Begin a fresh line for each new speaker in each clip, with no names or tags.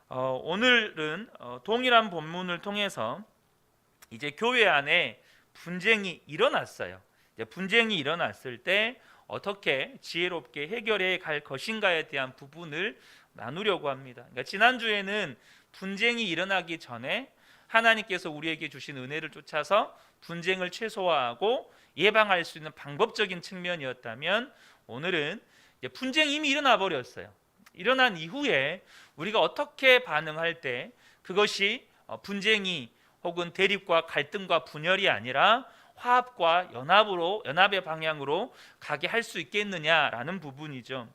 오늘은 동일한 본문을 통해서 이제 교회 안에 분쟁이 일어났어요. 이제 분쟁이 일어났을 때 어떻게 지혜롭게 해결해 갈 것인가에 대한 부분을 나누려고 합니다. 그러니까 지난주에는 분쟁이 일어나기 전에 하나님께서 우리에게 주신 은혜를 쫓아서 분쟁을 최소화하고 예방할 수 있는 방법적인 측면이었다면, 오늘은 이제 분쟁이 이미 일어나 버렸어요. 일어난 이후에 우리가 어떻게 반응할 때 그것이 분쟁이 혹은 대립과 갈등과 분열이 아니라 화합과 연합의 방향으로 가게 할 수 있겠느냐라는 부분이죠.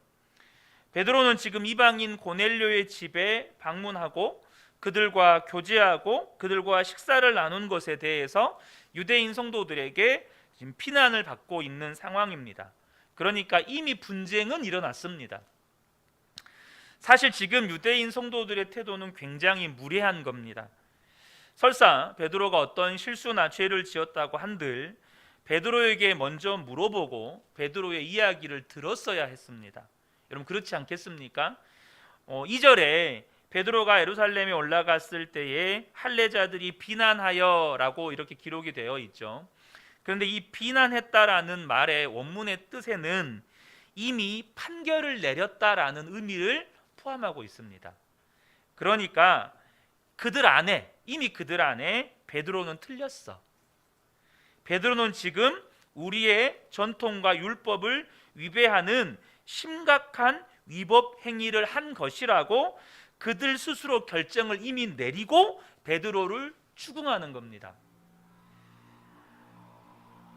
베드로는 지금 이방인 고넬료의 집에 방문하고 그들과 교제하고 그들과 식사를 나눈 것에 대해서 유대인 성도들에게 지금 비난을 받고 있는 상황입니다. 그러니까 이미 분쟁은 일어났습니다. 사실 지금 유대인 성도들의 태도는 굉장히 무례한 겁니다. 설사 베드로가 어떤 실수나 죄를 지었다고 한들 베드로에게 먼저 물어보고 베드로의 이야기를 들었어야 했습니다. 여러분, 그렇지 않겠습니까? 2절에 베드로가 예루살렘에 올라갔을 때에 할례자들이 비난하여라고 이렇게 기록이 되어 있죠. 그런데 이 비난했다라는 말의 원문의 뜻에는 이미 판결을 내렸다라는 의미를 포함하고 있습니다. 그러니까 이미 그들 안에 베드로는 틀렸어. 베드로는 지금 우리의 전통과 율법을 위배하는 심각한 위법 행위를 한 것이라고 그들 스스로 결정을 이미 내리고 베드로를 추궁하는 겁니다.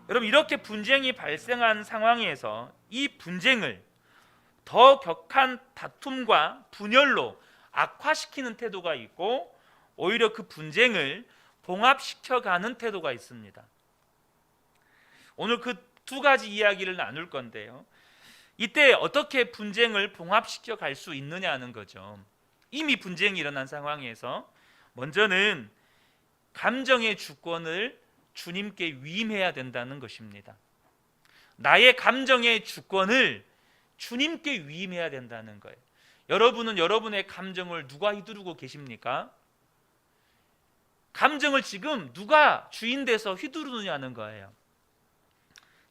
여러분, 이렇게 분쟁이 발생한 상황에서 이 분쟁을 더 격한 다툼과 분열로 악화시키는 태도가 있고, 오히려 그 분쟁을 봉합시켜가는 태도가 있습니다. 오늘 그 두 가지 이야기를 나눌 건데요, 이때 어떻게 분쟁을 봉합시켜 갈 수 있느냐는 거죠. 이미 분쟁이 일어난 상황에서 먼저는 감정의 주권을 주님께 위임해야 된다는 것입니다. 나의 감정의 주권을 주님께 위임해야 된다는 거예요. 여러분은 여러분의 감정을 누가 휘두르고 계십니까? 감정을 지금 누가 주인 돼서 휘두르느냐는 거예요.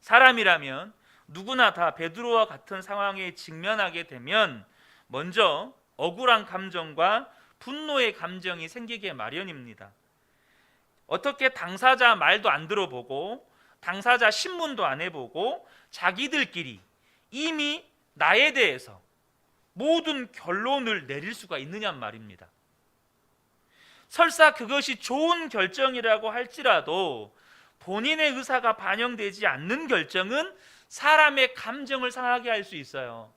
사람이라면 누구나 다 베드로와 같은 상황에 직면하게 되면 먼저 억울한 감정과 분노의 감정이 생기게 마련입니다. 어떻게 당사자 말도 안 들어보고 당사자 신문도 안 해보고 자기들끼리 이미 나에 대해서 모든 결론을 내릴 수가 있느냔 말입니다. 설사 그것이 좋은 결정이라고 할지라도 본인의 의사가 반영되지 않는 결정은 사람의 감정을 상하게 할 수 있어요.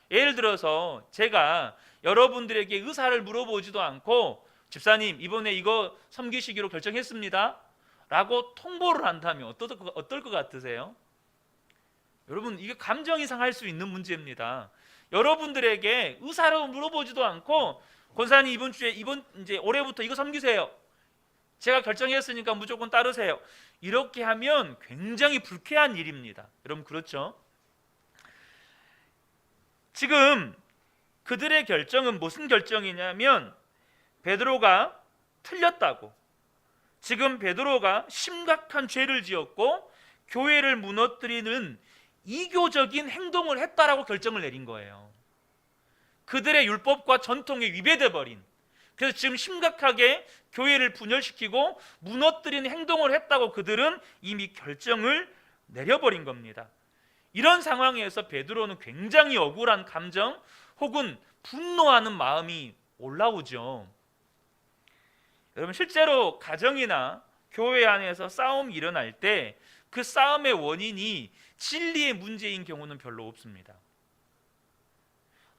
예를 들어서 제가 여러분들에게 의사를 물어보지도 않고 집사님 이번에 이거 섬기시기로 결정했습니다 라고 통보를 한다면 어떨 것 같으세요? 여러분, 이게 감정이 상할 수 있는 문제입니다. 여러분들에게 의사를 물어보지도 않고 권사님 이번 이제 올해부터 이거 섬기세요, 제가 결정했으니까 무조건 따르세요, 이렇게 하면 굉장히 불쾌한 일입니다. 여러분, 그렇죠? 지금 그들의 결정은 무슨 결정이냐면 베드로가 틀렸다고, 지금 베드로가 심각한 죄를 지었고 교회를 무너뜨리는 이교적인 행동을 했다라고 결정을 내린 거예요. 그들의 율법과 전통에 위배돼 버린, 그래서 지금 심각하게 교회를 분열시키고 무너뜨리는 행동을 했다고 그들은 이미 결정을 내려버린 겁니다. 이런 상황에서 베드로는 굉장히 억울한 감정 혹은 분노하는 마음이 올라오죠. 여러분, 실제로 가정이나 교회 안에서 싸움이 일어날 때 그 싸움의 원인이 진리의 문제인 경우는 별로 없습니다.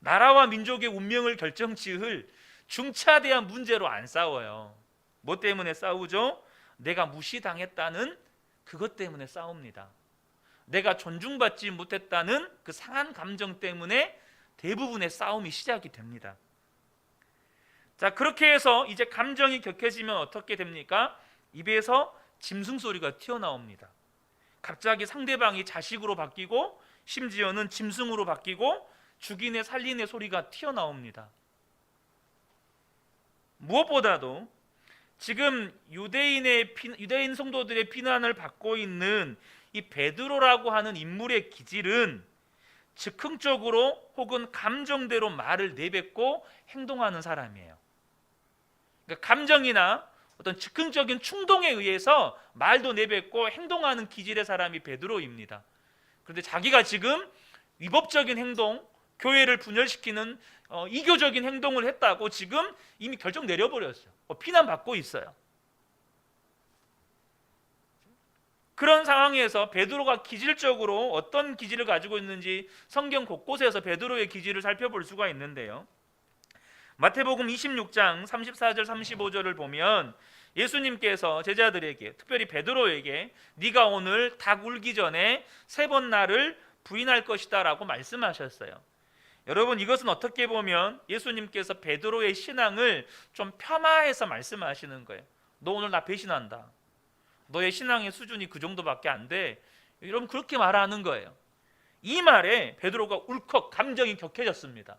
나라와 민족의 운명을 결정지을 중차대한 문제로 안 싸워요. 뭐 때문에 싸우죠? 내가 무시당했다는 그것 때문에 싸웁니다. 내가 존중받지 못했다는 그 상한 감정 때문에 대부분의 싸움이 시작이 됩니다. 자, 그렇게 해서 이제 감정이 격해지면 어떻게 됩니까? 입에서 짐승 소리가 튀어나옵니다. 갑자기 상대방이 자식으로 바뀌고 심지어는 짐승으로 바뀌고 죽이네 살리네 소리가 튀어나옵니다. 무엇보다도 지금 유대인 성도들의 비난을 받고 있는 이 베드로라고 하는 인물의 기질은 즉흥적으로 혹은 감정대로 말을 내뱉고 행동하는 사람이에요. 그러니까 감정이나 어떤 즉흥적인 충동에 의해서 말도 내뱉고 행동하는 기질의 사람이 베드로입니다. 그런데 자기가 지금 위법적인 행동, 교회를 분열시키는 이교적인 행동을 했다고 지금 이미 결정 내려버렸어요. 비난받고 있어요. 그런 상황에서 베드로가 기질적으로 어떤 기질을 가지고 있는지 성경 곳곳에서 베드로의 기질을 살펴볼 수가 있는데요. 마태복음 26장 34절 35절을 보면 예수님께서 제자들에게, 특별히 베드로에게 네가 오늘 닭 울기 전에 3번 나를 부인할 것이다 라고 말씀하셨어요. 여러분, 이것은 어떻게 보면 예수님께서 베드로의 신앙을 좀 폄하해서 말씀하시는 거예요. 너 오늘 나 배신한다, 너의 신앙의 수준이 그 정도밖에 안 돼, 여러분 그렇게 말하는 거예요. 이 말에 베드로가 울컥 감정이 격해졌습니다.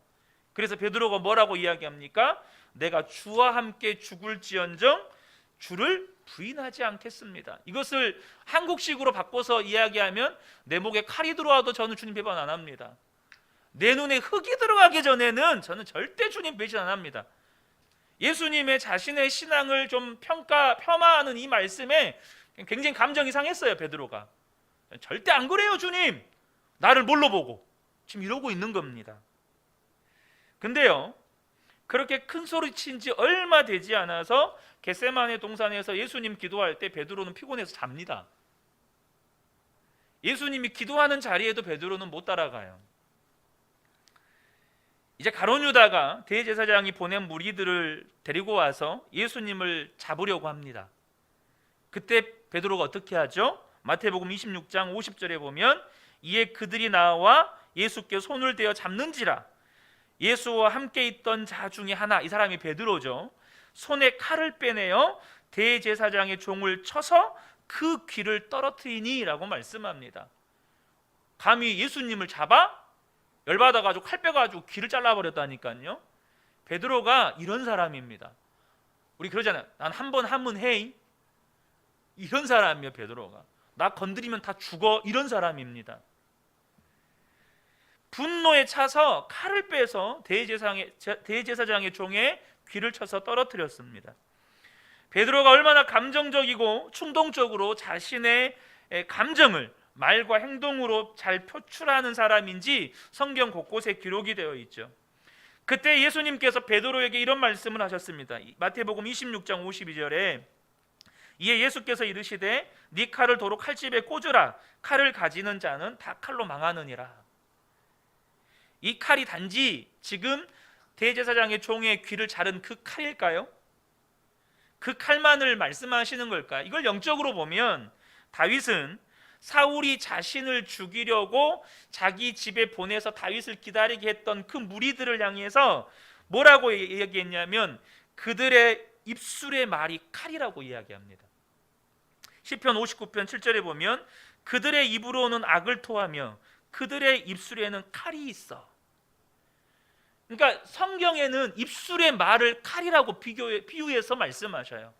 그래서 베드로가 뭐라고 이야기합니까? 내가 주와 함께 죽을지언정 주를 부인하지 않겠습니다. 이것을 한국식으로 바꿔서 이야기하면 내 목에 칼이 들어와도 저는 주님 배반 안 합니다. 내 눈에 흙이 들어가기 전에는 저는 절대 주님 배신 안 합니다. 예수님의 자신의 신앙을 좀 폄하하는 이 말씀에 굉장히 감정이 상했어요. 베드로가 절대 안 그래요 주님, 나를 뭘로 보고, 지금 이러고 있는 겁니다. 근데요, 그렇게 큰 소리 친 지 얼마 되지 않아서 겟세마네 동산에서 예수님 기도할 때 베드로는 피곤해서 잡니다. 예수님이 기도하는 자리에도 베드로는 못 따라가요. 이제 가룟 유다가 대제사장이 보낸 무리들을 데리고 와서 예수님을 잡으려고 합니다. 그때 베드로가 어떻게 하죠? 마태복음 26장 50절에 보면 이에 그들이 나와 예수께 손을 대어 잡는지라 예수와 함께 있던 자 중에 하나, 이 사람이 베드로죠, 손에 칼을 빼내어 대제사장의 종을 쳐서 그 귀를 떨어뜨리니 라고 말씀합니다. 감히 예수님을 잡아? 열받아가지고 칼 빼가지고 귀를 잘라버렸다니까요. 베드로가 이런 사람입니다. 우리 그러잖아요. 난 한 번 하면 해, 이런 사람이에요. 베드로가 나 건드리면 다 죽어, 이런 사람입니다. 분노에 차서 칼을 빼서 대제사장의 종의 귀를 쳐서 떨어뜨렸습니다. 베드로가 얼마나 감정적이고 충동적으로 자신의 감정을 말과 행동으로 잘 표출하는 사람인지 성경 곳곳에 기록이 되어 있죠. 그때 예수님께서 베드로에게 이런 말씀을 하셨습니다. 마태복음 26장 52절에 이에 예수께서 이르시되 네 칼을 도로 칼집에 꽂으라, 칼을 가지는 자는 다 칼로 망하느니라. 이 칼이 단지 지금 대제사장의 종의 귀를 자른 그 칼일까요? 그 칼만을 말씀하시는 걸까요? 이걸 영적으로 보면 다윗은 사울이 자신을 죽이려고 자기 집에 보내서 다윗을 기다리게 했던 그 무리들을 향해서 뭐라고 이야기했냐면 그들의 입술의 말이 칼이라고 이야기합니다. 시편 59편 7절에 보면 그들의 입으로는 악을 토하며 그들의 입술에는 칼이 있어. 그러니까 성경에는 입술의 말을 칼이라고 비유해서 말씀하셔요.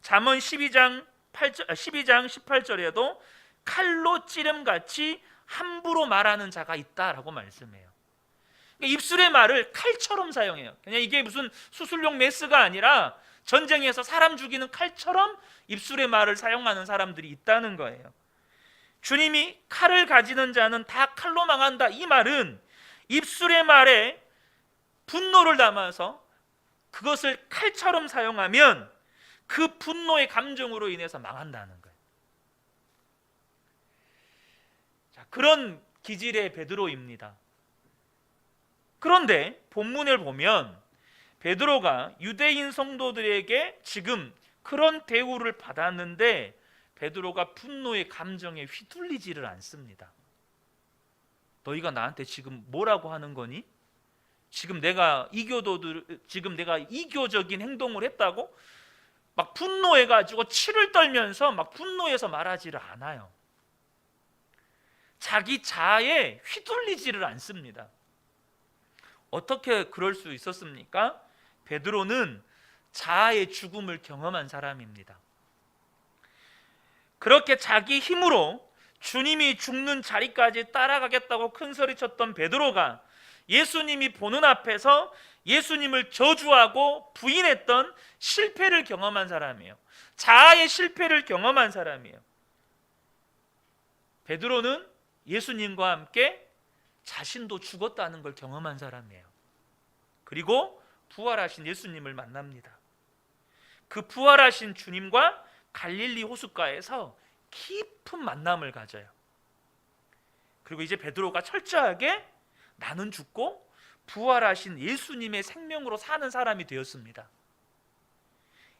잠언 12장 18절에도 칼로 찌름같이 함부로 말하는 자가 있다라고 말씀해요. 그러니까 입술의 말을 칼처럼 사용해요. 그냥 이게 무슨 수술용 메스가 아니라 전쟁에서 사람 죽이는 칼처럼 입술의 말을 사용하는 사람들이 있다는 거예요. 주님이 칼을 가지는 자는 다 칼로 망한다, 이 말은 입술의 말에 분노를 담아서 그것을 칼처럼 사용하면 그 분노의 감정으로 인해서 망한다는 거예요. 자, 그런 기질의 베드로입니다. 그런데 본문을 보면 베드로가 유대인 성도들에게 지금 그런 대우를 받았는데 베드로가 분노의 감정에 휘둘리지를 않습니다. 너희가 나한테 지금 뭐라고 하는 거니? 지금 내가 이교적인 행동을 했다고? 막 분노해가지고 치를 떨면서 막 분노해서 말하지를 않아요. 자기 자아에 휘둘리지를 않습니다. 어떻게 그럴 수 있었습니까? 베드로는 자아의 죽음을 경험한 사람입니다. 그렇게 자기 힘으로 주님이 죽는 자리까지 따라가겠다고 큰소리쳤던 베드로가 예수님이 보는 앞에서 예수님을 저주하고 부인했던 실패를 경험한 사람이에요. 자아의 실패를 경험한 사람이에요. 베드로는 예수님과 함께 자신도 죽었다는 걸 경험한 사람이에요. 그리고 부활하신 예수님을 만납니다. 그 부활하신 주님과 갈릴리 호숫가에서 깊은 만남을 가져요. 그리고 이제 베드로가 철저하게 나는 죽고 부활하신 예수님의 생명으로 사는 사람이 되었습니다.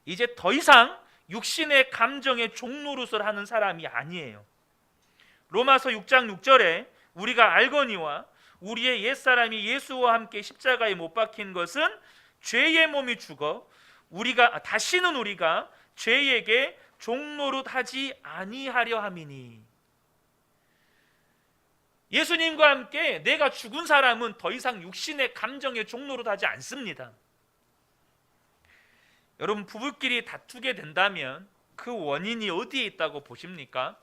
이제 더 이상 육신의 감정의 종노릇을 하는 사람이 아니에요. 로마서 6장 6절에 우리가 알거니와 우리의 옛사람이 예수와 함께 십자가에 못 박힌 것은 죄의 몸이 죽어 다시는 우리가 죄에게 종노릇하지 아니하려 함이니. 예수님과 함께 내가 죽은 사람은 더 이상 육신의 감정에 종노릇하지 않습니다. 여러분, 부부끼리 다투게 된다면 그 원인이 어디에 있다고 보십니까?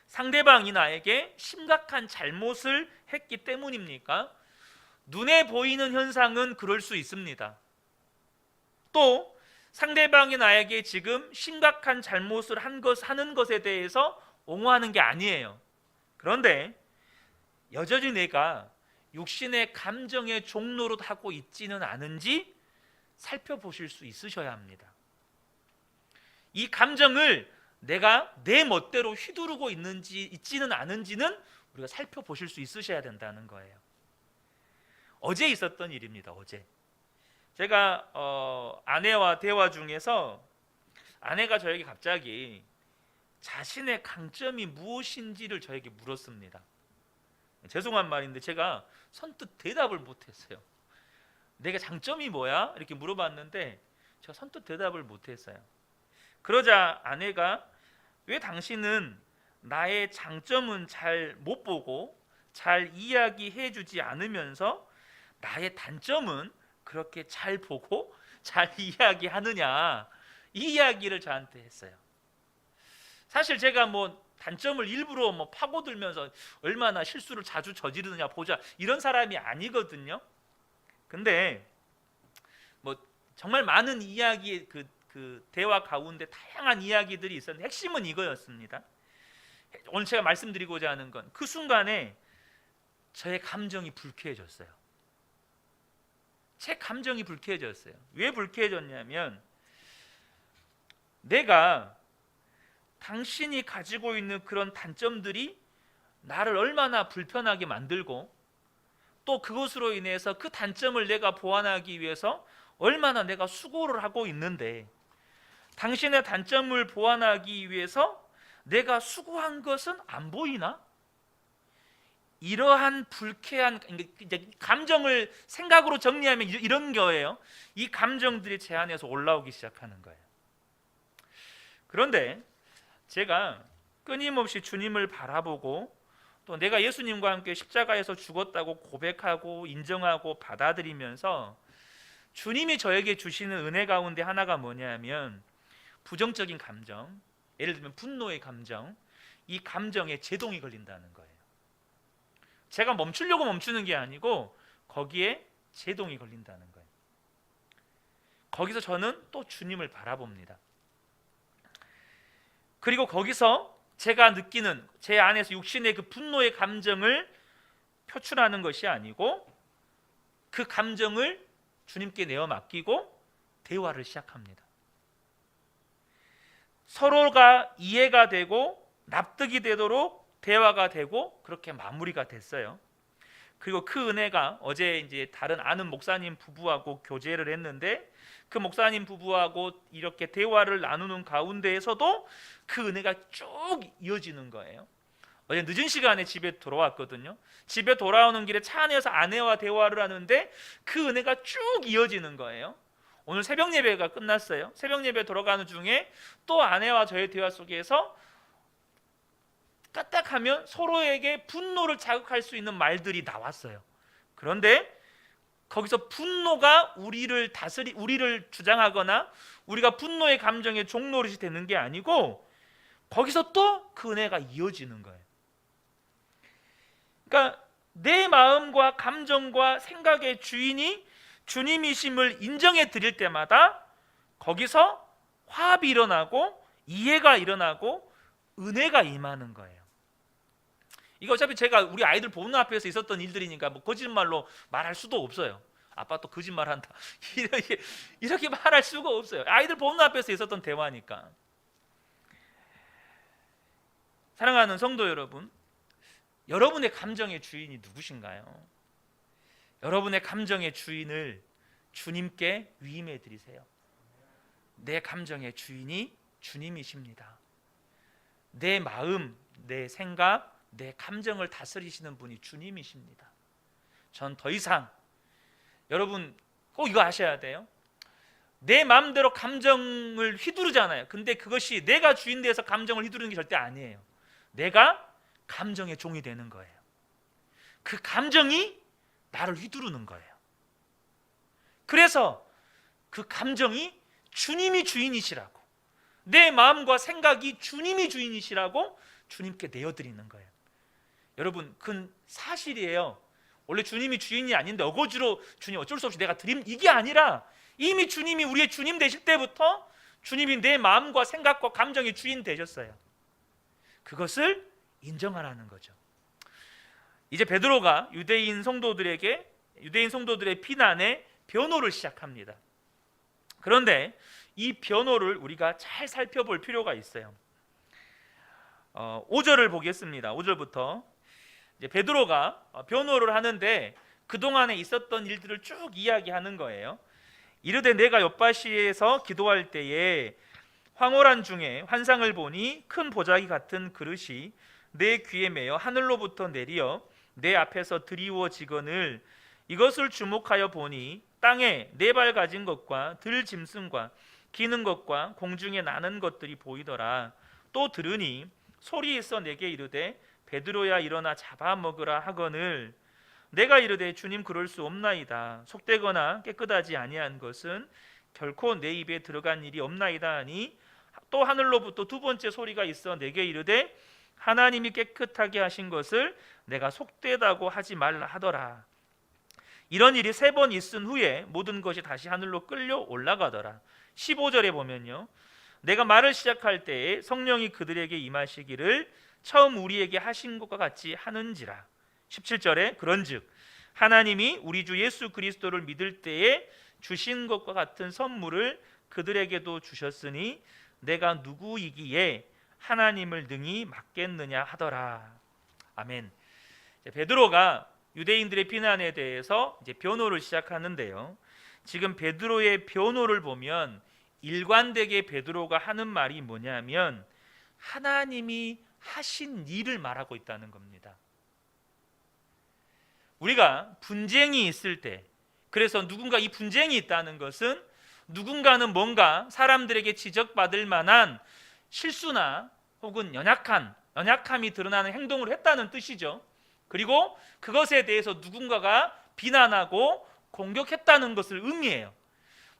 상대방이 나에게 심각한 잘못을 했기 때문입니까? 눈에 보이는 현상은 그럴 수 있습니다. 또 상대방이 나에게 지금 심각한 잘못을 하는 것에 대해서 옹호하는 게 아니에요. 그런데 여전히 내가 육신의 감정의 종노릇 하고 있지는 않은지 살펴보실 수 있으셔야 합니다. 이 감정을 내가 내 멋대로 휘두르고 있지는 않은지는 우리가 살펴보실 수 있으셔야 된다는 거예요. 어제 있었던 일입니다. 어제 제가 아내와 대화 중에서 아내가 저에게 갑자기 자신의 강점이 무엇인지를 저에게 물었습니다. 죄송한 말인데 제가 선뜻 대답을 못했어요. 내가 장점이 뭐야? 이렇게 물어봤는데 제가 선뜻 대답을 못했어요. 그러자 아내가 왜 당신은 나의 장점은 잘 못 보고 잘 이야기해 주지 않으면서 나의 단점은 그렇게 잘 보고 잘 이야기하느냐, 이 이야기를 저한테 했어요. 사실 제가 단점을 일부러 파고들면서 얼마나 실수를 자주 저지르느냐 보자 이런 사람이 아니거든요. 근데 정말 많은 이야기 그 대화 가운데 다양한 이야기들이 있었는데 핵심은 이거였습니다. 오늘 제가 말씀드리고자 하는 건 그 순간에 저의 감정이 불쾌해졌어요. 제 감정이 불쾌해졌어요. 왜 불쾌해졌냐면 내가 당신이 가지고 있는 그런 단점들이 나를 얼마나 불편하게 만들고 또 그것으로 인해서 그 단점을 내가 보완하기 위해서 얼마나 내가 수고를 하고 있는데 당신의 단점을 보완하기 위해서 내가 수고한 것은 안 보이나? 이러한 불쾌한 감정을 생각으로 정리하면 이런 거예요. 이 감정들이 제 안에서 올라오기 시작하는 거예요. 그런데 제가 끊임없이 주님을 바라보고 또 내가 예수님과 함께 십자가에서 죽었다고 고백하고 인정하고 받아들이면서 주님이 저에게 주시는 은혜 가운데 하나가 뭐냐면 부정적인 감정, 예를 들면 분노의 감정, 이 감정에 제동이 걸린다는 거예요. 제가 멈추려고 멈추는 게 아니고 거기에 제동이 걸린다는 거예요. 거기서 저는 또 주님을 바라봅니다. 그리고 거기서 제가 느끼는 제 안에서 육신의 그 분노의 감정을 표출하는 것이 아니고 그 감정을 주님께 내어 맡기고 대화를 시작합니다. 서로가 이해가 되고 납득이 되도록 대화가 되고 그렇게 마무리가 됐어요. 그리고 그 은혜가 어제 이제 다른 아는 목사님 부부하고 교제를 했는데 그 목사님 부부하고 이렇게 대화를 나누는 가운데에서도 그 은혜가 쭉 이어지는 거예요. 어제 늦은 시간에 집에 돌아왔거든요. 집에 돌아오는 길에 차 안에서 아내와 대화를 하는데 그 은혜가 쭉 이어지는 거예요. 오늘 새벽 예배가 끝났어요. 새벽 예배 돌아가는 중에 또 아내와 저의 대화 속에서 까딱하면 서로에게 분노를 자극할 수 있는 말들이 나왔어요. 그런데 거기서 분노가 우리를 주장하거나 우리가 분노의 감정의 종노릇이 되는 게 아니고 거기서 또 그 은혜가 이어지는 거예요. 그러니까 내 마음과 감정과 생각의 주인이 주님이심을 인정해 드릴 때마다 거기서 화합이 일어나고 이해가 일어나고 은혜가 임하는 거예요. 이거 어차피 제가 우리 아이들 보는 앞에서 있었던 일들이니까 뭐 거짓말로 말할 수도 없어요. 아빠 또 거짓말한다 이렇게 말할 수가 없어요. 아이들 보는 앞에서 있었던 대화니까. 사랑하는 성도 여러분, 여러분의 감정의 주인이 누구신가요? 여러분의 감정의 주인을 주님께 위임해 드리세요. 내 감정의 주인이 주님이십니다. 내 마음, 내 생각, 내 감정을 다스리시는 분이 주님이십니다. 전 더 이상, 여러분 꼭 이거 아셔야 돼요. 내 마음대로 감정을 휘두르잖아요. 근데 그것이 내가 주인 돼서 감정을 휘두르는 게 절대 아니에요. 내가 감정의 종이 되는 거예요. 그 감정이 나를 휘두르는 거예요. 그래서 그 감정이 주님이 주인이시라고, 내 마음과 생각이 주님이 주인이시라고 주님께 내어드리는 거예요. 여러분, 그건 사실이에요. 원래 주님이 주인이 아닌데 어거지로 주님 어쩔 수 없이 내가 드림, 이게 아니라 이미 주님이 우리의 주님 되실 때부터 주님이 내 마음과 생각과 감정의 주인 되셨어요. 그것을 인정하라는 거죠. 이제 베드로가 유대인 성도들의 비난에 변호를 시작합니다. 그런데 이 변호를 우리가 잘 살펴볼 필요가 있어요. 5절을 보겠습니다. 5절부터 이제 베드로가 변호를 하는데 그동안에 있었던 일들을 쭉 이야기하는 거예요. 이르되 내가 욥바시에서 기도할 때에 황홀한 중에 환상을 보니 큰 보자기 같은 그릇이 내 귀에 매어 하늘로부터 내리어 내 앞에서 드리워지거늘 이것을 주목하여 보니 땅에 네 발 가진 것과 들 짐승과 기는 것과 공중에 나는 것들이 보이더라. 또 들으니 소리 있어 내게 이르되 베드로야 일어나 잡아먹으라 하거늘 내가 이르되 주님 그럴 수 없나이다. 속되거나 깨끗하지 아니한 것은 결코 내 입에 들어간 일이 없나이다 하니 또 하늘로부터 두 번째 소리가 있어 내게 이르되 하나님이 깨끗하게 하신 것을 내가 속되다고 하지 말라 하더라. 이런 일이 3번 있은 후에 모든 것이 다시 하늘로 끌려 올라가더라. 15절에 보면요, 내가 말을 시작할 때에 성령이 그들에게 임하시기를 처음 우리에게 하신 것과 같이 하는지라. 17절에 그런즉 하나님이 우리 주 예수 그리스도를 믿을 때에 주신 것과 같은 선물을 그들에게도 주셨으니 내가 누구이기에 하나님을 능히 막겠느냐 하더라. 아멘. 베드로가 유대인들의 비난에 대해서 이제 변호를 시작하는데요. 지금 베드로의 변호를 보면 일관되게 베드로가 하는 말이 뭐냐면 하나님이 하신 일을 말하고 있다는 겁니다. 우리가 분쟁이 있을 때, 그래서 누군가 이 분쟁이 있다는 것은 누군가는 뭔가 사람들에게 지적받을 만한 실수나 혹은 연약함이 드러나는 행동을 했다는 뜻이죠. 그리고 그것에 대해서 누군가가 비난하고 공격했다는 것을 의미해요.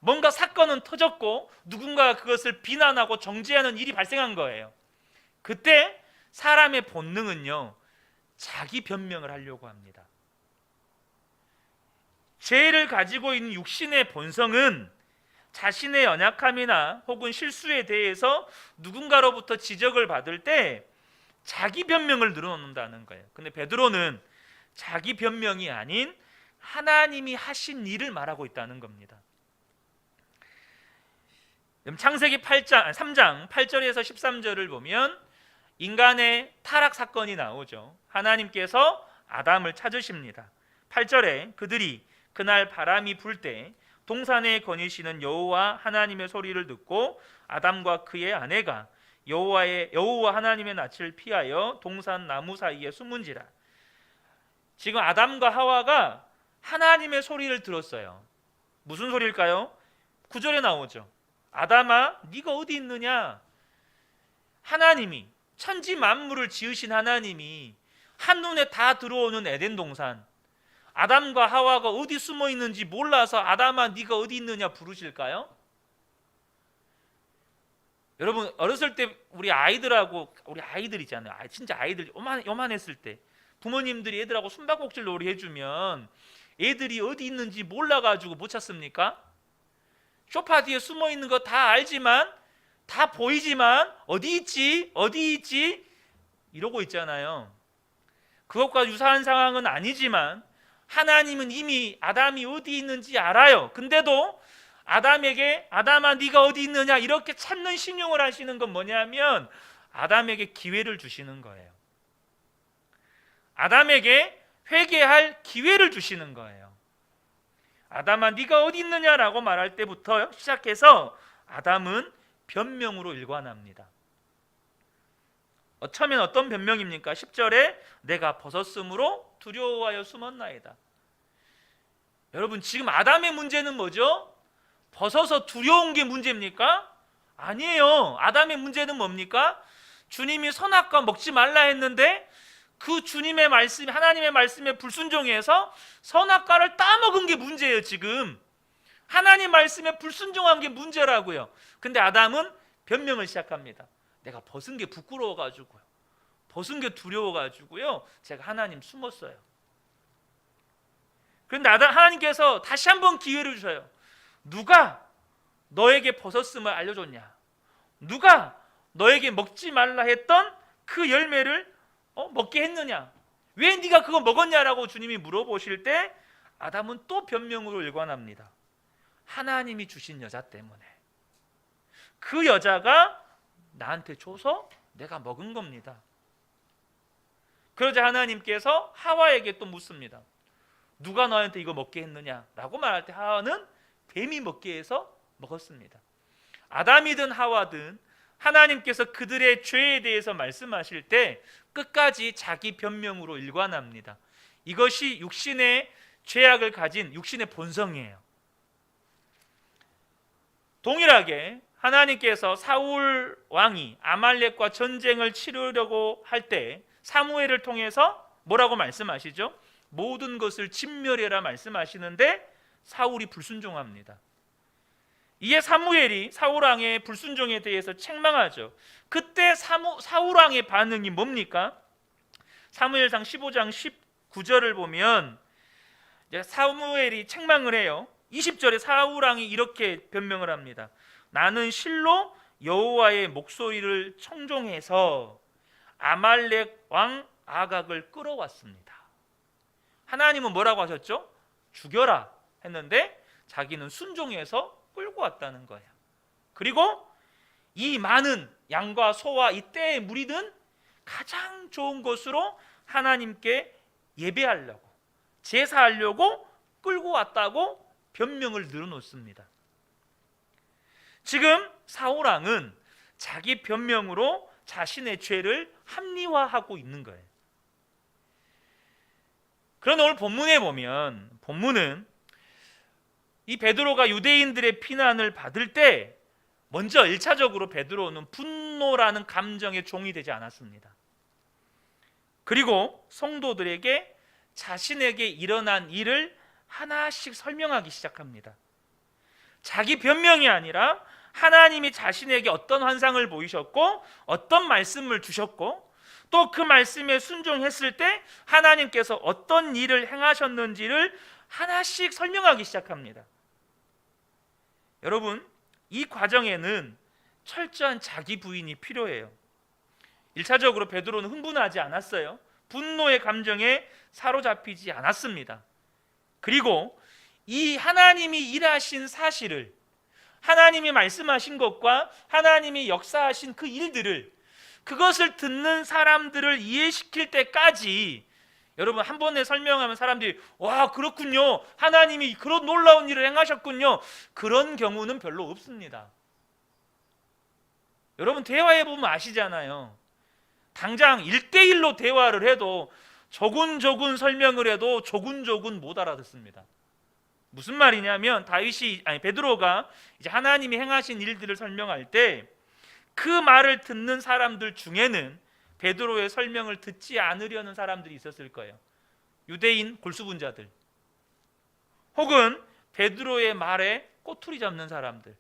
뭔가 사건은 터졌고 누군가가 그것을 비난하고 정죄하는 일이 발생한 거예요. 그때 사람의 본능은요, 자기 변명을 하려고 합니다. 죄를 가지고 있는 육신의 본성은 자신의 연약함이나 혹은 실수에 대해서 누군가로부터 지적을 받을 때 자기 변명을 늘어놓는다는 거예요. 근데 베드로는 자기 변명이 아닌 하나님이 하신 일을 말하고 있다는 겁니다. 창세기 3장 8절에서 13절을 보면 인간의 타락 사건이 나오죠. 하나님께서 아담을 찾으십니다. 8절에 그들이 그날 바람이 불 때 동산에 거니시는 여호와 하나님의 소리를 듣고 아담과 그의 아내가 여호와 하나님의 낯을 피하여 동산 나무 사이에 숨은지라. 지금 아담과 하와가 하나님의 소리를 들었어요. 무슨 소리일까요? 9절에 나오죠. 아담아 네가 어디 있느냐? 하나님이, 천지 만물을 지으신 하나님이 한눈에 다 들어오는 에덴 동산, 아담과 하와가 어디 숨어 있는지 몰라서 아담아 네가 어디 있느냐 부르실까요? 여러분 어렸을 때 우리 아이들 있잖아요. 진짜 아이들 요만했을 때 부모님들이 애들하고 숨바꼭질 놀이 해주면 애들이 어디 있는지 몰라가지고 못 찾습니까? 소파 뒤에 숨어 있는 거 다 알지만, 다 보이지만 어디 있지 이러고 있잖아요. 그것과 유사한 상황은 아니지만 하나님은 이미 아담이 어디 있는지 알아요. 근데도 아담에게 아담아 네가 어디 있느냐 이렇게 찾는 신용을 하시는 건 뭐냐면 아담에게 기회를 주시는 거예요. 아담에게 회개할 기회를 주시는 거예요. 아담아 네가 어디 있느냐라고 말할 때부터 시작해서 아담은 변명으로 일관합니다. 처음엔 어떤 변명입니까? 10절에 내가 벗었으므로 두려워하여 숨었나이다. 여러분 지금 아담의 문제는 뭐죠? 벗어서 두려운 게 문제입니까? 아니에요. 아담의 문제는 뭡니까? 주님이 선악과 먹지 말라 했는데 그 주님의 말씀, 하나님의 말씀에 불순종해서 선악과를 따먹은 게 문제예요. 지금 하나님 말씀에 불순종한 게 문제라고요. 근데 아담은 변명을 시작합니다. 내가 벗은 게 부끄러워가지고요, 벗은 게 두려워가지고요, 제가 하나님 숨었어요. 그런데 하나님께서 다시 한번 기회를 주셔요. 누가 너에게 벗었음을 알려줬냐? 누가 너에게 먹지 말라 했던 그 열매를 먹게 했느냐? 왜 네가 그거 먹었냐라고 주님이 물어보실 때 아담은 또 변명으로 일관합니다. 하나님이 주신 여자 때문에, 그 여자가 나한테 줘서 내가 먹은 겁니다. 그러자 하나님께서 하와에게 또 묻습니다. 누가 너한테 이거 먹게 했느냐라고 말할 때 하와는 뱀이 먹게 해서 먹었습니다. 아담이든 하와든 하나님께서 그들의 죄에 대해서 말씀하실 때 끝까지 자기 변명으로 일관합니다. 이것이 육신의 죄악을 가진 육신의 본성이에요. 동일하게 하나님께서 사울 왕이 아말렉과 전쟁을 치르려고 할 때 사무엘을 통해서 뭐라고 말씀하시죠? 모든 것을 진멸해라 말씀하시는데 사울이 불순종합니다. 이에 사무엘이 사울 왕의 불순종에 대해서 책망하죠. 그때 사울 왕의 반응이 뭡니까? 사무엘상 15장 19절을 보면 사무엘이 책망을 해요. 20절에 사울 왕이 이렇게 변명을 합니다. 나는 실로 여호와의 목소리를 청종해서 아말렉 왕 아각을 끌어왔습니다. 하나님은 뭐라고 하셨죠? 죽여라 했는데 자기는 순종해서 끌고 왔다는 거예요. 그리고 이 많은 양과 소와 이 떼의 무리는 가장 좋은 것으로 하나님께 예배하려고, 제사하려고 끌고 왔다고 변명을 늘어놓습니다. 지금 사울 왕은 자기 변명으로 자신의 죄를 합리화하고 있는 거예요. 그런데 오늘 본문에 보면, 본문은 이 베드로가 유대인들의 비난을 받을 때 먼저 1차적으로 베드로는 분노라는 감정의 종이 되지 않았습니다. 그리고 성도들에게 자신에게 일어난 일을 하나씩 설명하기 시작합니다. 자기 변명이 아니라 하나님이 자신에게 어떤 환상을 보이셨고 어떤 말씀을 주셨고 또 그 말씀에 순종했을 때 하나님께서 어떤 일을 행하셨는지를 하나씩 설명하기 시작합니다. 여러분, 이 과정에는 철저한 자기 부인이 필요해요. 1차적으로 베드로는 흥분하지 않았어요. 분노의 감정에 사로잡히지 않았습니다. 그리고 이 하나님이 일하신 사실을, 하나님이 말씀하신 것과 하나님이 역사하신 그 일들을, 그것을 듣는 사람들을 이해시킬 때까지, 여러분 한 번에 설명하면 사람들이 와 그렇군요, 하나님이 그런 놀라운 일을 행하셨군요, 그런 경우는 별로 없습니다. 여러분 대화해 보면 아시잖아요. 당장 1대1로 대화를 해도 조근조근 설명을 해도 조근조근 못 알아듣습니다. 무슨 말이냐면 베드로가 이제 하나님이 행하신 일들을 설명할 때 그 말을 듣는 사람들 중에는 베드로의 설명을 듣지 않으려는 사람들이 있었을 거예요. 유대인 골수분자들, 혹은 베드로의 말에 꼬투리 잡는 사람들,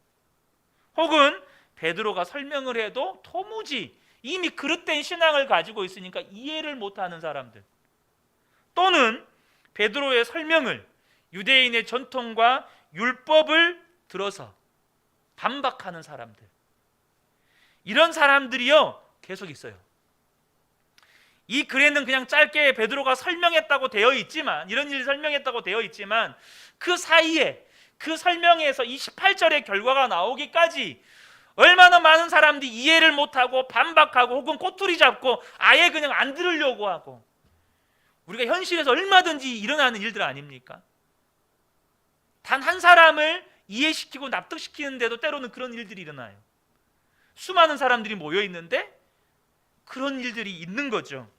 혹은 베드로가 설명을 해도 도무지 이미 그릇된 신앙을 가지고 있으니까 이해를 못하는 사람들, 또는 베드로의 설명을 유대인의 전통과 율법을 들어서 반박하는 사람들, 이런 사람들이요 계속 있어요. 이 글에는 그냥 짧게 베드로가 설명했다고 되어 있지만, 이런 일을 설명했다고 되어 있지만, 그 사이에 그 설명에서 이 18절의 결과가 나오기까지 얼마나 많은 사람들이 이해를 못하고 반박하고 혹은 꼬투리 잡고 아예 그냥 안 들으려고 하고, 우리가 현실에서 얼마든지 일어나는 일들 아닙니까? 단 한 사람을 이해시키고 납득시키는데도 때로는 그런 일들이 일어나요. 수많은 사람들이 모여 있는데 그런 일들이 있는 거죠.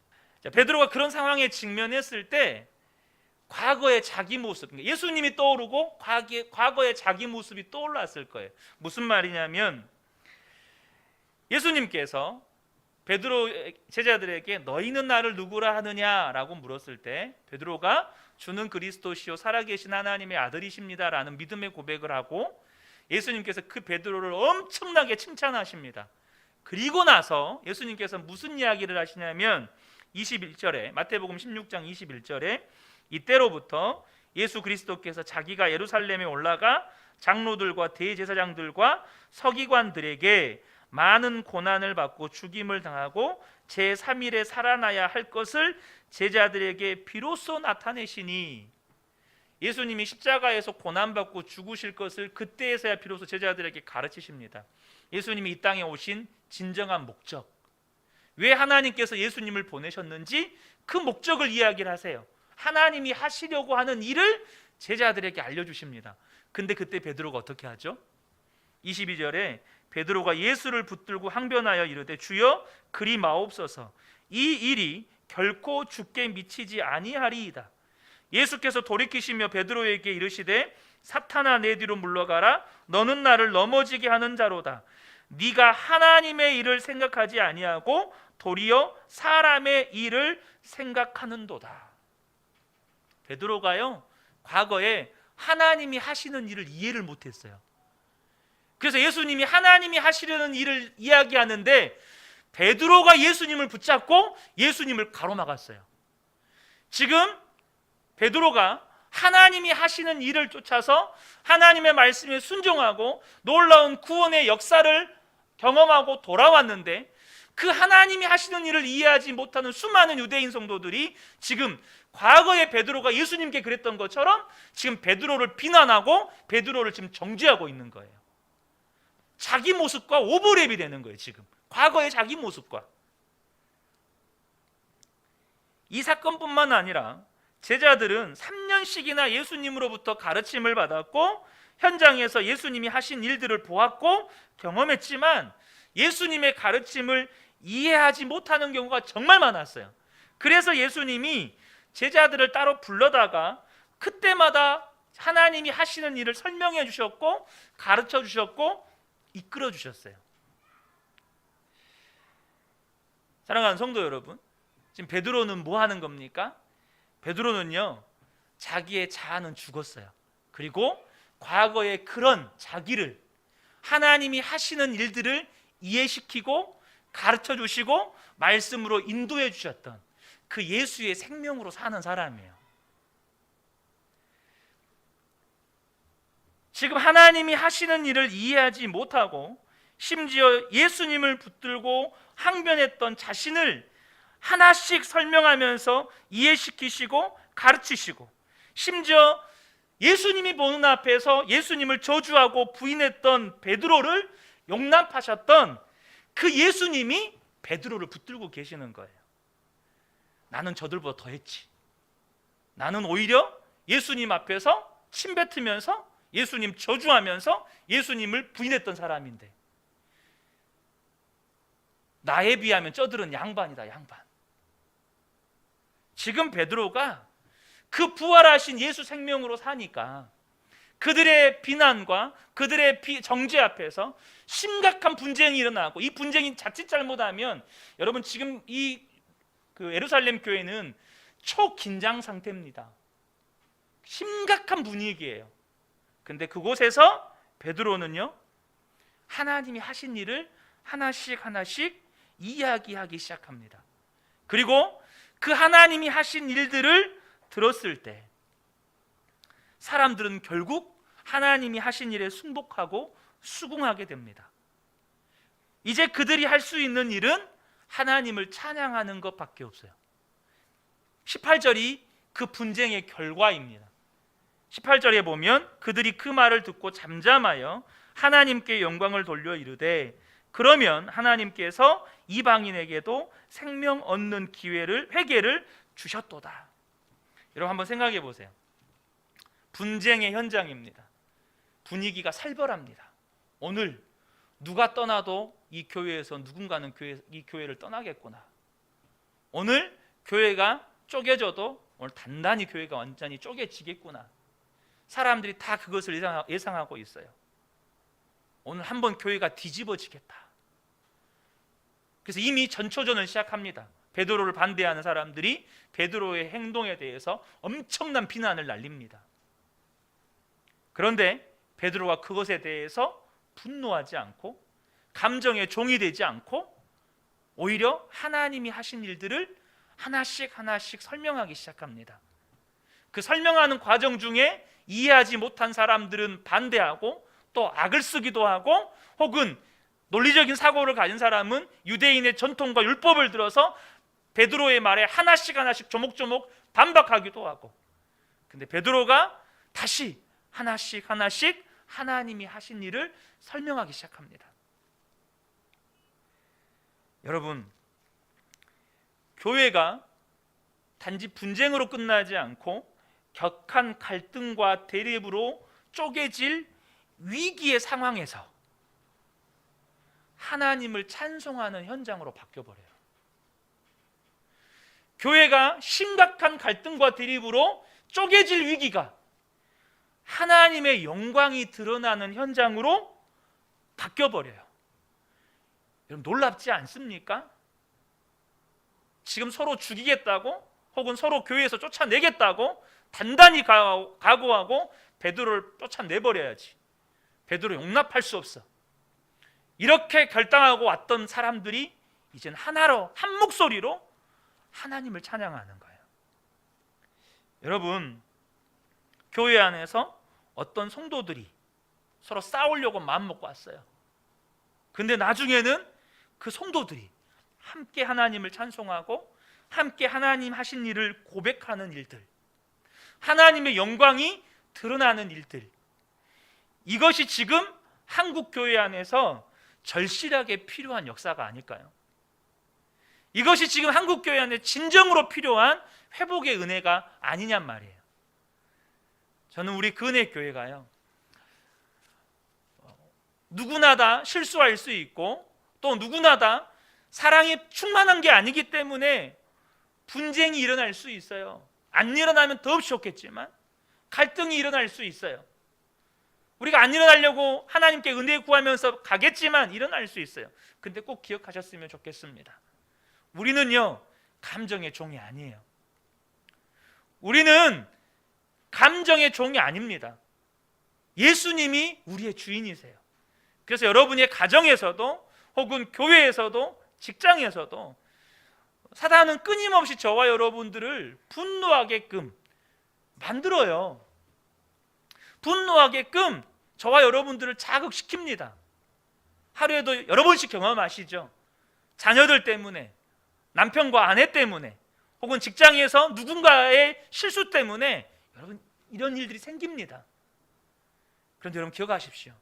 자, 베드로가 그런 상황에 직면했을 때 과거의 자기 모습, 그러니까 예수님이 떠오르고 과거의 자기 모습이 떠올랐을 거예요. 무슨 말이냐면, 예수님께서 베드로 제자들에게 너희는 나를 누구라 하느냐라고 물었을 때 베드로가 주는 그리스도시요 살아계신 하나님의 아들이십니다라는 믿음의 고백을 하고, 예수님께서 그 베드로를 엄청나게 칭찬하십니다. 그리고 나서 예수님께서 무슨 이야기를 하시냐면 21절에, 마태복음 16장 21절에 이때로부터 예수 그리스도께서 자기가 예루살렘에 올라가 장로들과 대제사장들과 서기관들에게 많은 고난을 받고 죽임을 당하고 제3일에 살아나야 할 것을 제자들에게 비로소 나타내시니, 예수님이 십자가에서 고난받고 죽으실 것을 그때에서야 비로소 제자들에게 가르치십니다. 예수님이 이 땅에 오신 진정한 목적, 왜 하나님께서 예수님을 보내셨는지 그 목적을 이야기를 하세요. 하나님이 하시려고 하는 일을 제자들에게 알려주십니다. 근데 그때 베드로가 어떻게 하죠? 22절에 베드로가 예수를 붙들고 항변하여 이르되 주여 그리 마옵소서, 이 일이 결코 주께 미치지 아니하리이다. 예수께서 돌이키시며 베드로에게 이르시되 사탄아 내 뒤로 물러가라, 너는 나를 넘어지게 하는 자로다. 네가 하나님의 일을 생각하지 아니하고 도리어 사람의 일을 생각하는도다. 베드로가요 과거에 하나님이 하시는 일을 이해를 못했어요. 그래서 예수님이 하나님이 하시려는 일을 이야기하는데 베드로가 예수님을 붙잡고 예수님을 가로막았어요. 지금 베드로가 하나님이 하시는 일을 쫓아서 하나님의 말씀에 순종하고 놀라운 구원의 역사를 경험하고 돌아왔는데, 그 하나님이 하시는 일을 이해하지 못하는 수많은 유대인 성도들이 지금 과거에 베드로가 예수님께 그랬던 것처럼 지금 베드로를 비난하고 베드로를 지금 정죄하고 있는 거예요. 자기 모습과 오버랩이 되는 거예요. 지금 과거의 자기 모습과. 이 사건뿐만 아니라 제자들은 3년씩이나 예수님으로부터 가르침을 받았고 현장에서 예수님이 하신 일들을 보았고 경험했지만 예수님의 가르침을 이해하지 못하는 경우가 정말 많았어요. 그래서 예수님이 제자들을 따로 불러다가 그때마다 하나님이 하시는 일을 설명해 주셨고 가르쳐 주셨고 이끌어 주셨어요. 사랑하는 성도 여러분, 지금 베드로는 뭐 하는 겁니까? 베드로는요 자기의 자아는 죽었어요. 그리고 과거의 그런 자기를 하나님이 하시는 일들을 이해시키고 가르쳐 주시고 말씀으로 인도해 주셨던 그 예수의 생명으로 사는 사람이에요. 지금 하나님이 하시는 일을 이해하지 못하고 심지어 예수님을 붙들고 항변했던 자신을 하나씩 설명하면서 이해시키시고 가르치시고, 심지어 예수님이 보는 앞에서 예수님을 저주하고 부인했던 베드로를 용납하셨던 그 예수님이 베드로를 붙들고 계시는 거예요. 나는 저들보다 더했지. 나는 오히려 예수님 앞에서 침뱉으면서 예수님 저주하면서 예수님을 부인했던 사람인데 나에 비하면 저들은 양반이다, 양반. 지금 베드로가 그 부활하신 예수 생명으로 사니까 그들의 비난과 그들의 정죄 앞에서 심각한 분쟁이 일어나고, 이 분쟁이 자칫 잘못하면 여러분 지금 이 예루살렘 교회는 초긴장 상태입니다. 심각한 분위기예요. 근데 그곳에서 베드로는요, 하나님이 하신 일을 하나씩 하나씩 이야기하기 시작합니다. 그리고 그 하나님이 하신 일들을 들었을 때 사람들은 결국 하나님이 하신 일에 순복하고 수긍하게 됩니다. 이제 그들이 할 수 있는 일은 하나님을 찬양하는 것밖에 없어요. 18절이 그 분쟁의 결과입니다. 18절에 보면 그들이 그 말을 듣고 잠잠하여 하나님께 영광을 돌려 이르되 그러면 하나님께서 이방인에게도 생명 얻는 회개를 주셨도다. 여러분 한번 생각해 보세요. 분쟁의 현장입니다. 분위기가 살벌합니다. 오늘 누가 떠나도 이 교회에서 누군가는 이 교회를 떠나겠구나. 오늘 교회가 쪼개져도 오늘 단단히 교회가 완전히 쪼개지겠구나. 사람들이 다 그것을 예상하고 있어요. 오늘 한번 교회가 뒤집어지겠다. 그래서 이미 전초전을 시작합니다. 베드로를 반대하는 사람들이 베드로의 행동에 대해서 엄청난 비난을 날립니다. 그런데 베드로가 그것에 대해서 분노하지 않고 감정의 종이 되지 않고 오히려 하나님이 하신 일들을 하나씩 하나씩 설명하기 시작합니다. 그 설명하는 과정 중에 이해하지 못한 사람들은 반대하고 또 악을 쓰기도 하고 혹은 논리적인 사고를 가진 사람은 유대인의 전통과 율법을 들어서 베드로의 말에 하나씩 하나씩 조목조목 반박하기도 하고, 근데 베드로가 다시 하나씩 하나씩 하나님이 하신 일을 설명하기 시작합니다. 여러분, 교회가 단지 분쟁으로 끝나지 않고 격한 갈등과 대립으로 쪼개질 위기의 상황에서 하나님을 찬송하는 현장으로 바뀌어버려요. 교회가 심각한 갈등과 대립으로 쪼개질 위기가 하나님의 영광이 드러나는 현장으로 바뀌어버려요. 여러분 놀랍지 않습니까? 지금 서로 죽이겠다고 혹은 서로 교회에서 쫓아내겠다고 단단히 각오하고 베드로를 쫓아내버려야지. 베드로 용납할 수 없어. 이렇게 결단하고 왔던 사람들이 이젠 하나로 한 목소리로 하나님을 찬양하는 거예요. 여러분, 교회 안에서 어떤 성도들이 서로 싸우려고 마음먹고 왔어요. 근데 나중에는 그 성도들이 함께 하나님을 찬송하고 함께 하나님 하신 일을 고백하는 일들, 하나님의 영광이 드러나는 일들, 이것이 지금 한국 교회 안에서 절실하게 필요한 역사가 아닐까요? 이것이 지금 한국 교회 안에 진정으로 필요한 회복의 은혜가 아니냔 말이에요. 저는 우리 근혜 교회가요, 누구나 다 실수할 수 있고 또 누구나 다 사랑이 충만한 게 아니기 때문에 분쟁이 일어날 수 있어요. 안 일어나면 더없이 좋겠지만 갈등이 일어날 수 있어요. 우리가 안 일어나려고 하나님께 은혜 구하면서 가겠지만 일어날 수 있어요. 근데 꼭 기억하셨으면 좋겠습니다. 우리는요, 감정의 종이 아니에요. 우리는 감정의 종이 아닙니다. 예수님이 우리의 주인이세요. 그래서 여러분의 가정에서도 혹은 교회에서도 직장에서도 사단은 끊임없이 저와 여러분들을 분노하게끔 만들어요. 분노하게끔 저와 여러분들을 자극시킵니다. 하루에도 여러 번씩 경험하시죠? 자녀들 때문에, 남편과 아내 때문에, 혹은 직장에서 누군가의 실수 때문에 여러분 이런 일들이 생깁니다. 그런데 여러분 기억하십시오.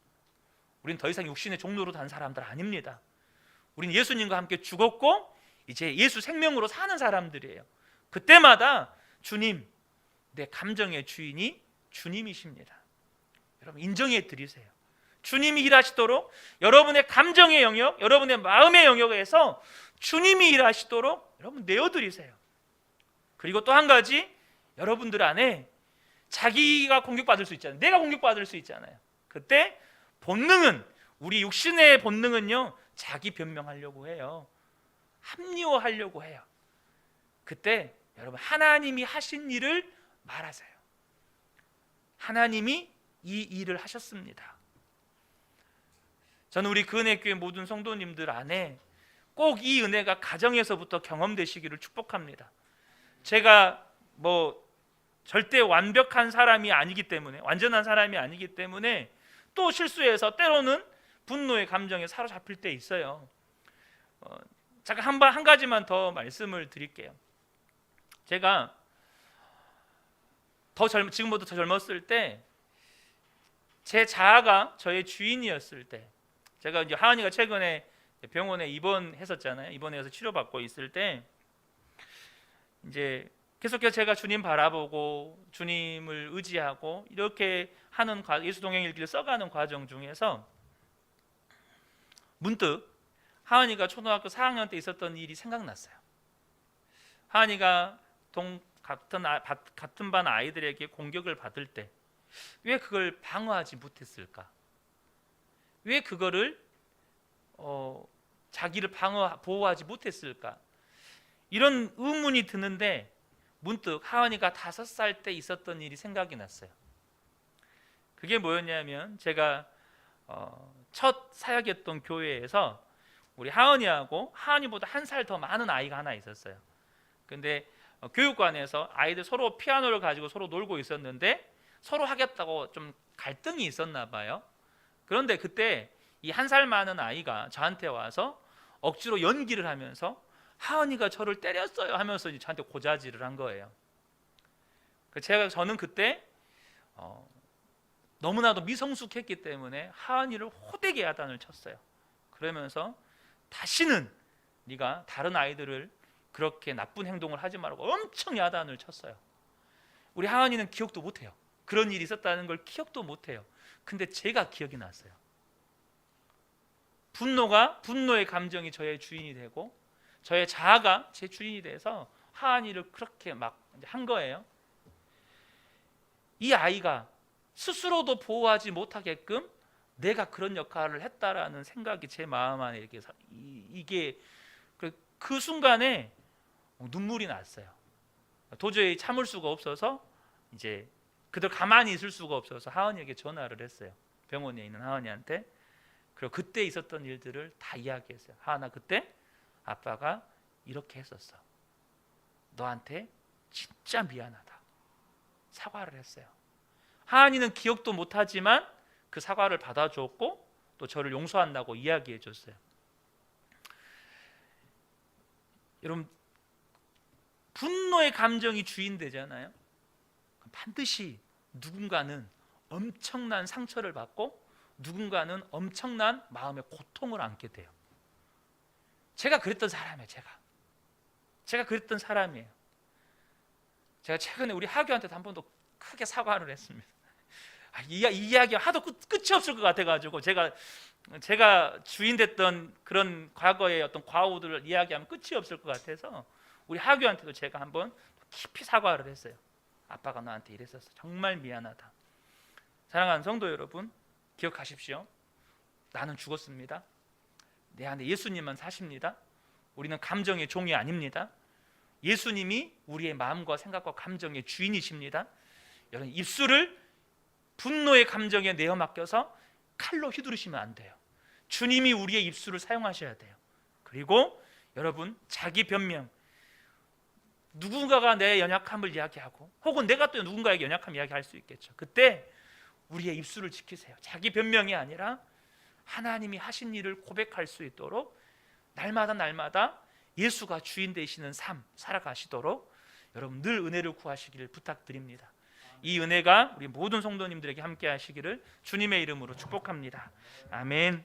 우리는 더 이상 육신의 종로로 단 사람들 아닙니다. 우리는 예수님과 함께 죽었고 이제 예수 생명으로 사는 사람들이에요. 그때마다 주님, 내 감정의 주인이 주님이십니다. 여러분 인정해 드리세요. 주님이 일하시도록 여러분의 감정의 영역, 여러분의 마음의 영역에서 주님이 일하시도록 여러분 내어드리세요. 그리고 또 한 가지, 여러분들 안에 자기가 공격받을 수 있잖아요. 내가 공격받을 수 있잖아요. 그때 본능은, 우리 육신의 본능은요, 자기 변명하려고 해요. 합리화하려고 해요. 그때 여러분 하나님이 하신 일을 말하세요. 하나님이 이 일을 하셨습니다. 저는 우리 근혜교회 모든 성도님들 안에 꼭 이 은혜가 가정에서부터 경험되시기를 축복합니다. 제가 절대 완벽한 사람이 아니기 때문에, 완전한 사람이 아니기 때문에 또 실수해서 때로는 분노의 감정에 사로잡힐 때 있어요. 잠깐 한 가지만 더 말씀을 드릴게요. 제가 지금보다 더 젊었을 때, 제 자아가 저의 주인이었을 때, 제가 이제 하은이가 최근에 병원에 입원했었잖아요. 입원해서 치료받고 있을 때 이제 계속해서 제가 주님 바라보고 주님을 의지하고 이렇게 하는 예수 동행 일기를 써가는 과정 중에서 문득 하은이가 초등학교 4학년 때 있었던 일이 생각났어요. 하은이가 같은 반 아이들에게 공격을 받을 때 왜 그걸 방어하지 못했을까? 왜 그거를 자기를 보호하지 못했을까? 이런 의문이 드는데 문득 하은이가 5살 때 있었던 일이 생각이 났어요. 그게 뭐였냐면, 제가 첫 사역했던 교회에서 우리 하은이하고 하은이보다 1살 더 많은 아이가 하나 있었어요. 근데 교육관에서 아이들 서로 피아노를 가지고 서로 놀고 있었는데 서로 하겠다고 좀 갈등이 있었나 봐요. 그런데 그때 이 1살 많은 아이가 저한테 와서 억지로 연기를 하면서 하은이가 저를 때렸어요 하면서 저한테 고자질을 한 거예요. 저는 그때 너무나도 미성숙했기 때문에 하은이를 호되게 야단을 쳤어요. 그러면서 다시는 네가 다른 아이들을 그렇게 나쁜 행동을 하지 말라고 엄청 야단을 쳤어요. 우리 하은이는 기억도 못해요. 그런 일이 있었다는 걸 기억도 못해요. 근데 제가 기억이 났어요. 분노의 감정이 저의 주인이 되고 저의 자아가 제 주인이 돼서 하은이를 그렇게 막 한 거예요. 이 아이가 스스로도 보호하지 못하게끔 내가 그런 역할을 했다라는 생각이 제 마음 안에 이게 그 순간에 눈물이 났어요. 도저히 참을 수가 없어서 이제 그들 가만히 있을 수가 없어서 하은이에게 전화를 했어요. 병원에 있는 하은이한테. 그리고 그때 있었던 일들을 다 이야기했어요. 하은아, 그때 아빠가 이렇게 했었어. 너한테 진짜 미안하다. 사과를 했어요. 하은이는 기억도 못하지만 그 사과를 받아줬고 또 저를 용서한다고 이야기해 줬어요. 여러분, 분노의 감정이 주인 되잖아요. 반드시 누군가는 엄청난 상처를 받고 누군가는 엄청난 마음의 고통을 안게 돼요. 제가 그랬던 사람이에요. 제가 그랬던 사람이에요. 제가 최근에 우리 하교한테도 한 번 더 크게 사과를 했습니다. 이 이야기가 하도 끝이 없을 것 같아가지고 제가 주인 됐던 그런 과거의 어떤 과오들을 이야기하면 끝이 없을 것 같아서 우리 하교한테도 제가 한번 깊이 사과를 했어요. 아빠가 나한테 이랬었어. 정말 미안하다. 사랑하는 성도 여러분, 기억하십시오. 나는 죽었습니다. 내 안에 예수님만 사십니다. 우리는 감정의 종이 아닙니다. 예수님이 우리의 마음과 생각과 감정의 주인이십니다. 여러분, 입술을 분노의 감정에 내어 맡겨서 칼로 휘두르시면 안 돼요. 주님이 우리의 입술을 사용하셔야 돼요. 그리고 여러분, 자기 변명, 누군가가 내 연약함을 이야기하고 혹은 내가 또 누군가에게 연약함 이야기할 수 있겠죠. 그때 우리의 입술을 지키세요. 자기 변명이 아니라 하나님이 하신 일을 고백할 수 있도록 날마다 예수가 주인 되시는 삶 살아가시도록 여러분 늘 은혜를 구하시기를 부탁드립니다. 이 은혜가 우리 모든 성도님들에게 함께 하시기를 주님의 이름으로 축복합니다. 아멘.